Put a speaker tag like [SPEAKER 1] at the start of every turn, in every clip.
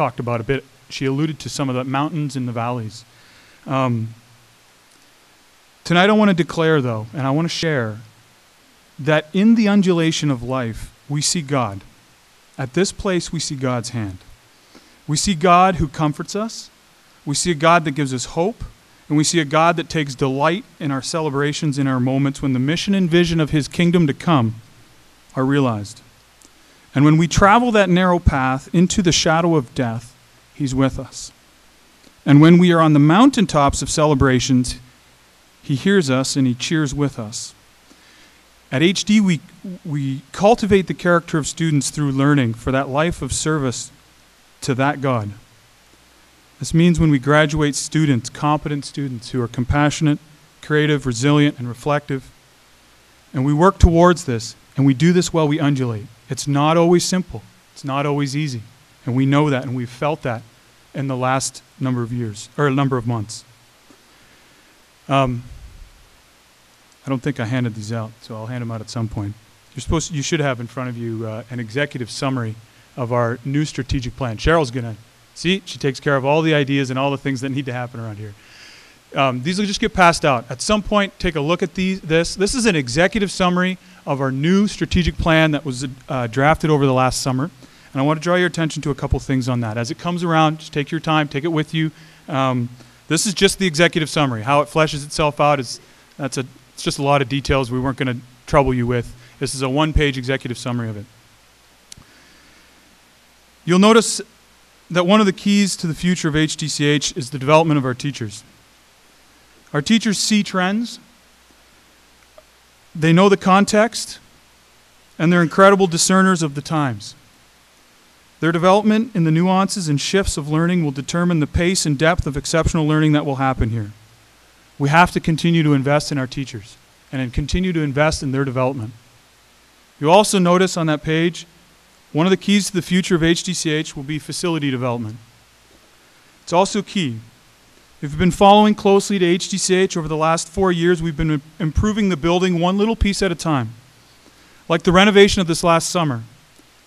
[SPEAKER 1] talked about a bit. She alluded to some of the mountains and the valleys. Tonight I want to declare, though, and I want to share that in the undulation of life, we see God. At this place, we see God's hand. We see God who comforts us. We see a God that gives us hope. And we see a God that takes delight in our celebrations, in our moments when the mission and vision of his kingdom to come are realized. And when we travel that narrow path into the shadow of death, he's with us. And when we are on the mountaintops of celebrations, he hears us and he cheers with us. At HD, we cultivate the character of students through learning for that life of service to that God. This means when we graduate students, competent students who are compassionate, creative, resilient, and reflective, and we work towards this, and we do this while we undulate. It's not always simple. It's not always easy. And we know that, and we've felt that in the last number of years, or a number of months. I don't think I handed these out, so I'll hand them out at some point. You should have in front of you an executive summary of our new strategic plan. Cheryl's going to see, she takes care of all the ideas and all the things that need to happen around here. These will just get passed out. At some point, take a look at this. This is an executive summary of our new strategic plan that was drafted over the last summer. And I want to draw your attention to a couple things on that. As it comes around, just take your time, take it with you. This is just the executive summary. How it fleshes itself out it's just a lot of details we weren't going to trouble you with. This is a one-page executive summary of it. You'll notice that one of the keys to the future of HDCH is the development of our teachers. Our teachers see trends, they know the context, and they're incredible discerners of the times. Their development in the nuances and shifts of learning will determine the pace and depth of exceptional learning that will happen here. We have to continue to invest in our teachers and continue to invest in their development. You'll also notice on that page, one of the keys to the future of HDCH will be facility development. It's also key. If you've been following closely to HDCH over the last 4 years, we've been improving the building one little piece at a time. Like the renovation of this last summer.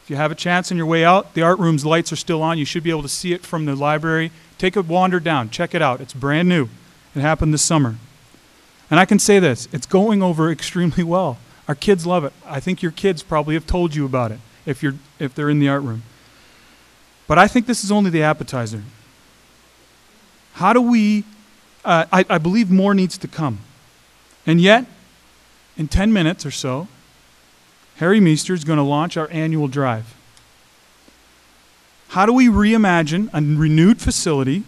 [SPEAKER 1] If you have a chance on your way out, the art room's lights are still on. You should be able to see it from the library. Take a wander down. Check it out. It's brand new. It happened this summer. And I can say this, it's going over extremely well. Our kids love it. I think your kids probably have told you about it if they're in the art room. But I think this is only the appetizer. How do we, I believe more needs to come. And yet, in 10 minutes or so, Harry Meester is going to launch our annual drive. How do we reimagine a renewed facility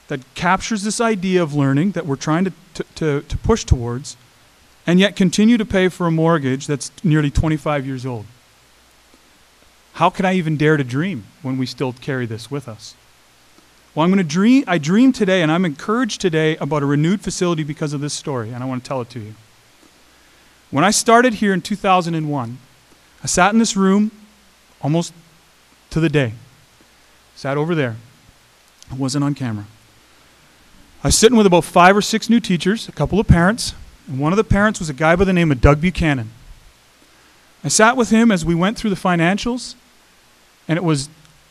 [SPEAKER 1] that captures this idea of learning that we're trying to push towards, and yet continue to pay for a mortgage that's nearly 25 years old? How can I even dare to dream when we still carry this with us? Well, I dream today, and I'm encouraged today about a renewed facility because of this story, and I want to tell it to you. When I started here in 2001, I sat in this room almost to the day. Sat over there. I wasn't on camera. I was sitting with about 5 or 6 new teachers, a couple of parents, and one of the parents was a guy by the name of Doug Buchanan. I sat with him as we went through the financials, and it was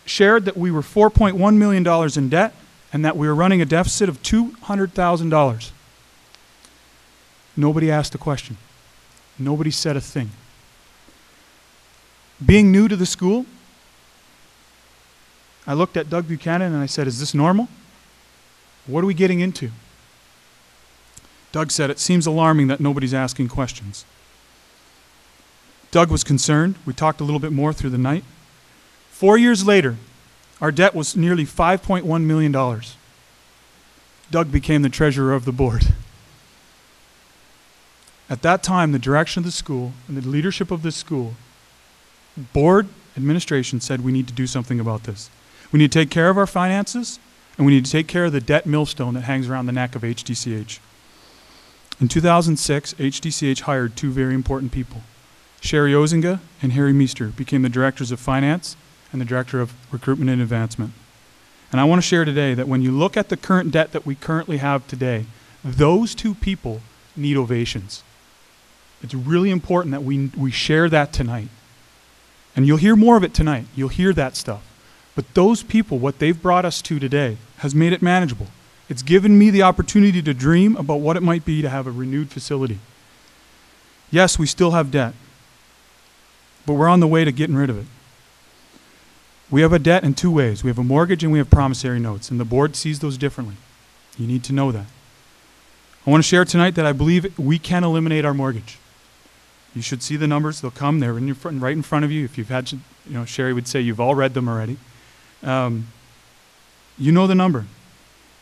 [SPEAKER 1] shared that we were $4.1 million in debt and that we were running a deficit of $200,000. Nobody asked a question. Nobody said a thing. Being new to the school, I looked at Doug Buchanan and I said, "Is this normal? What are we getting into?" Doug said, "It seems alarming that nobody's asking questions." Doug was concerned. We talked a little bit more through the night. 4 years later, our debt was nearly $5.1 million. Doug became the treasurer of the board. At that time, the direction of the school and the leadership of this school, board administration said we need to do something about this. We need to take care of our finances, and we need to take care of the debt millstone that hangs around the neck of HDCH. In 2006, HDCH hired 2 very important people. Sherry Ozinga and Harry Meester became the directors of finance and the director of recruitment and advancement. And I want to share today that when you look at the current debt that we currently have today, those 2 people need ovations. It's really important that we share that tonight. And you'll hear more of it tonight. You'll hear that stuff. But those people, what they've brought us to today, has made it manageable. It's given me the opportunity to dream about what it might be to have a renewed facility. Yes, we still have debt, but we're on the way to getting rid of it. We have a debt in two ways. We have a mortgage and we have promissory notes, and the board sees those differently. You need to know that. I want to share tonight that I believe we can eliminate our mortgage. You should see the numbers. They'll come. They're in your front, right in front of you. If you've had, Sherry would say you've all read them already. You know the number.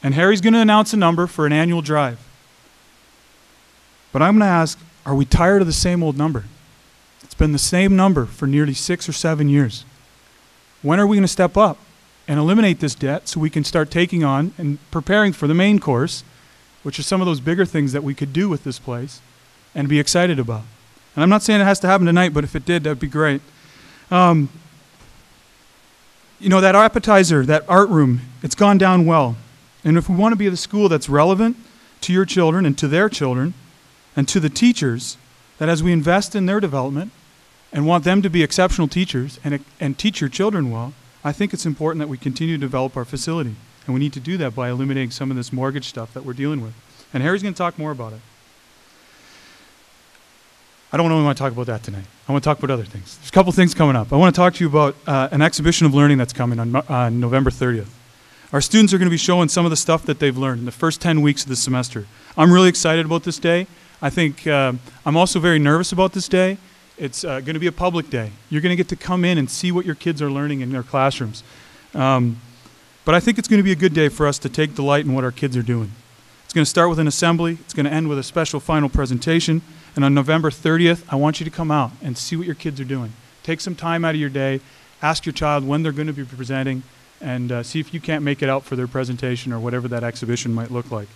[SPEAKER 1] And Harry's going to announce a number for an annual drive. But I'm going to ask, are we tired of the same old number? It's been the same number for nearly 6 or 7 years. When are we going to step up and eliminate this debt so we can start taking on and preparing for the main course, which are some of those bigger things that we could do with this place and be excited about? And I'm not saying it has to happen tonight, but if it did, that'd be great. That appetizer, that art room, it's gone down well. And if we want to be the school that's relevant to your children and to their children and to the teachers, that as we invest in their development and want them to be exceptional teachers and teach your children well, I think it's important that we continue to develop our facility. And we need to do that by eliminating some of this mortgage stuff that we're dealing with. And Harry's going to talk more about it. I don't only want to talk about that tonight. I want to talk about other things. There's a couple things coming up. I want to talk to you about an exhibition of learning that's coming on November 30th. Our students are going to be showing some of the stuff that they've learned in the first 10 weeks of the semester. I'm really excited about this day. I think I'm also very nervous about this day. It's going to be a public day. You're going to get to come in and see what your kids are learning in their classrooms. But I think it's going to be a good day for us to take delight in what our kids are doing. It's going to start with an assembly. It's going to end with a special final presentation. And on November 30th, I want you to come out and see what your kids are doing. Take some time out of your day. Ask your child when they're going to be presenting and see if you can't make it out for their presentation or whatever that exhibition might look like.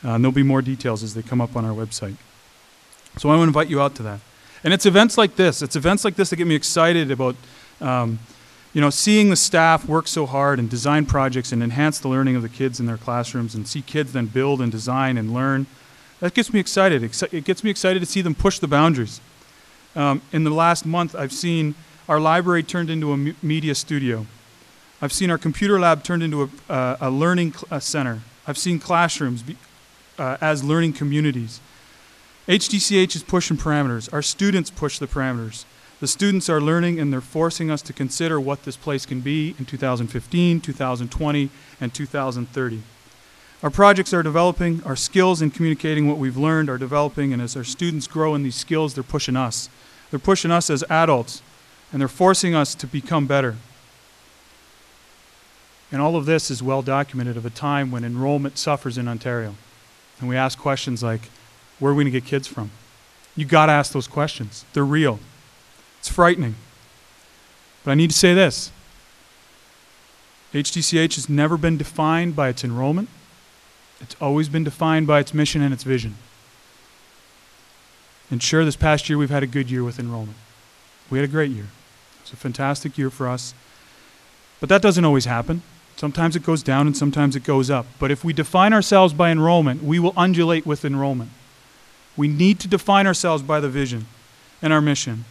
[SPEAKER 1] And there'll be more details as they come up on our website. So I want to invite you out to that. And it's events like this. It's events like this that get me excited about seeing the staff work so hard and design projects and enhance the learning of the kids in their classrooms and see kids then build and design and learn. That gets me excited. It gets me excited to see them push the boundaries. In the last month, I've seen our library turned into a media studio. I've seen our computer lab turned into a learning center. I've seen classrooms as learning communities. HDCH is pushing parameters. Our students push the parameters. The students are learning and they're forcing us to consider what this place can be in 2015, 2020, and 2030. Our projects are developing, our skills in communicating what we've learned are developing, and as our students grow in these skills, they're pushing us. They're pushing us as adults, and they're forcing us to become better. And all of this is well documented of a time when enrollment suffers in Ontario. And we ask questions like, where are we going to get kids from? You got to ask those questions. They're real. It's frightening. But I need to say this. HDCH has never been defined by its enrollment. It's always been defined by its mission and its vision. And sure, this past year we've had a good year with enrollment. We had a great year. It was a fantastic year for us. But that doesn't always happen. Sometimes it goes down and sometimes it goes up. But if we define ourselves by enrollment, we will undulate with enrollment. We need to define ourselves by the vision and our mission.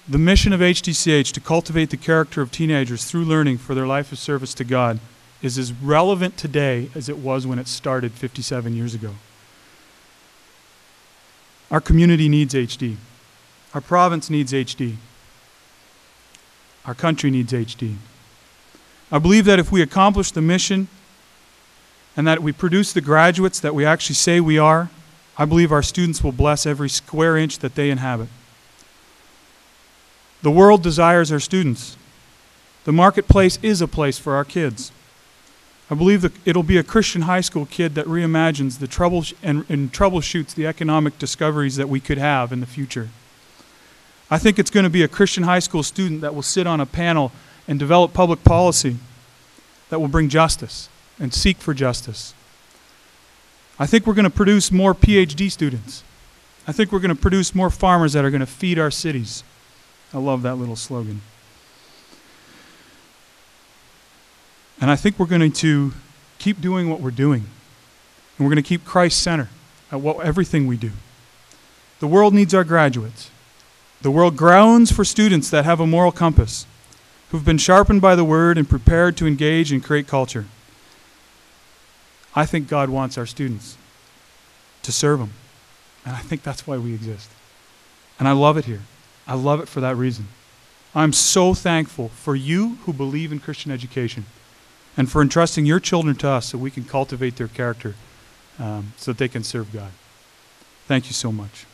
[SPEAKER 1] The mission of HDCH to cultivate the character of teenagers through learning for their life of service to God is as relevant today as it was when it started 57 years ago. Our community needs HD. Our province needs HD. Our country needs HD. I believe that if we accomplish the mission and that we produce the graduates that we actually say we are, I believe our students will bless every square inch that they inhabit. The world desires our students. The marketplace is a place for our kids. I believe that it'll be a Christian high school kid that reimagines the and troubleshoots the economic discoveries that we could have in the future. I think it's going to be a Christian high school student that will sit on a panel and develop public policy that will bring justice and seek for justice. I think we're going to produce more PhD students. I think we're going to produce more farmers that are going to feed our cities. I love that little slogan. And I think we're going to keep doing what we're doing. And we're going to keep Christ center at everything we do. The world needs our graduates. The world groans for students that have a moral compass, who've been sharpened by the Word and prepared to engage and create culture. I think God wants our students to serve Him. And I think that's why we exist. And I love it here. I love it for that reason. I'm so thankful for you who believe in Christian education and for entrusting your children to us so we can cultivate their character so that they can serve God. Thank you so much.